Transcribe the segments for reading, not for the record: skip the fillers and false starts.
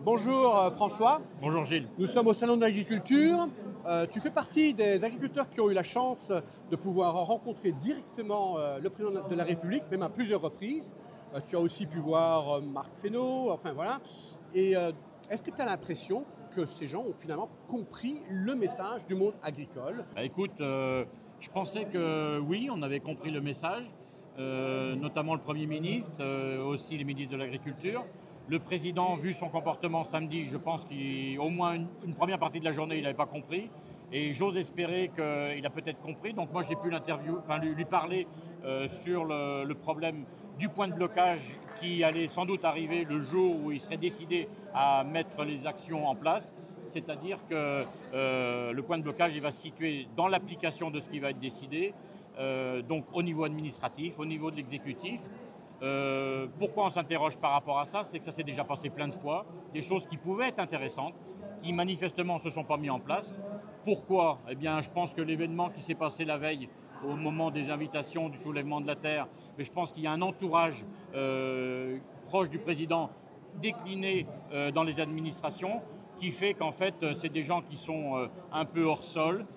Bonjour François, Bonjour Gilles. nous sommes au Salon de l'Agriculture. Tu fais partie des agriculteurs qui ont eu la chance de pouvoir rencontrer directement le président de la République, même à plusieurs reprises. Tu as aussi pu voir Marc Fesneau, enfin voilà. Et est-ce que tu as l'impression que ces gens ont finalement compris le message du monde agricole? Écoute, je pensais que oui, on avait compris le message, notamment le Premier ministre, aussi les ministres de l'Agriculture. Le président, vu son comportement samedi, je pense qu'au moins une première partie de la journée, il n'avait pas compris. Et j'ose espérer qu'il a peut-être compris. Donc moi, j'ai pu lui parler sur le problème du point de blocage qui allait sans doute arriver le jour où il serait décidé à mettre les actions en place. C'est-à-dire que le point de blocage, il va se situer dans l'application de ce qui va être décidé, donc au niveau administratif, au niveau de l'exécutif. Pourquoi on s'interroge par rapport à ça? C'est que ça s'est déjà passé plein de fois, des choses qui pouvaient être intéressantes, qui manifestement ne se sont pas mis en place. Pourquoi? Eh bien, je pense que l'événement qui s'est passé la veille, au moment des invitations du soulèvement de la terre, mais je pense qu'il y a un entourage proche du président décliné dans les administrations, qui fait qu'en fait, c'est des gens qui sont un peu hors sol,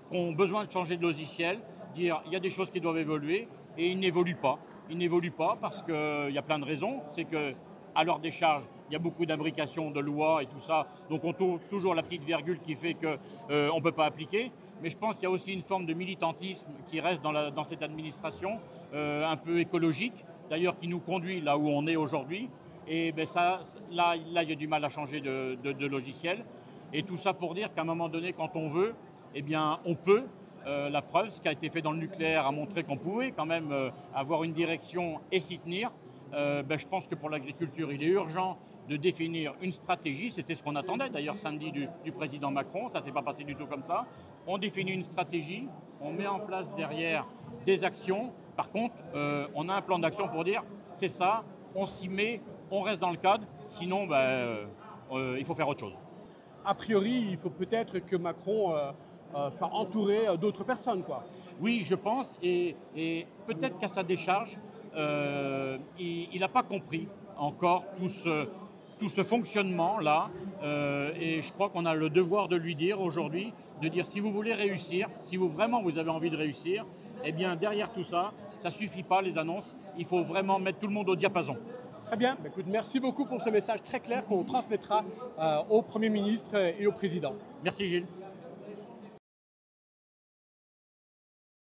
qui ont besoin de changer de logiciel, dire il y a des choses qui doivent évoluer, et ils n'évoluent pas. Ils n'évoluent pas parce qu'il y a plein de raisons. C'est qu'à leur décharge, il y a beaucoup d'imbrications de lois et tout ça. Donc on trouve toujours la petite virgule qui fait qu'on ne peut pas appliquer. Mais je pense qu'il y a aussi une forme de militantisme qui reste dans cette administration, un peu écologique, d'ailleurs qui nous conduit là où on est aujourd'hui. Et ben là, il y a du mal à changer de logiciel. Et tout ça pour dire qu'à un moment donné, quand on veut, eh bien, on peut. La preuve, ce qui a été fait dans le nucléaire a montré qu'on pouvait quand même avoir une direction et s'y tenir. Je pense que pour l'agriculture, il est urgent de définir une stratégie. C'était ce qu'on attendait d'ailleurs samedi du président Macron. Ça ne s'est pas passé du tout comme ça. On définit une stratégie, on met en place derrière des actions. Par contre, on a un plan d'action pour dire c'est ça, on s'y met, on reste dans le cadre. Sinon, il faut faire autre chose. A priori, il faut peut-être que Macron soit entouré d'autres personnes, quoi. Oui, je pense, et peut-être qu'à sa décharge, il n'a pas compris encore tout ce fonctionnement-là. Et je crois qu'on a le devoir de lui dire aujourd'hui, de dire si vous voulez réussir, si vraiment vous avez envie de réussir, eh bien derrière tout ça, ça ne suffit pas les annonces, il faut vraiment mettre tout le monde au diapason. Très bien. Écoute, merci beaucoup pour ce message très clair qu'on transmettra au Premier ministre et au Président. Merci Gilles.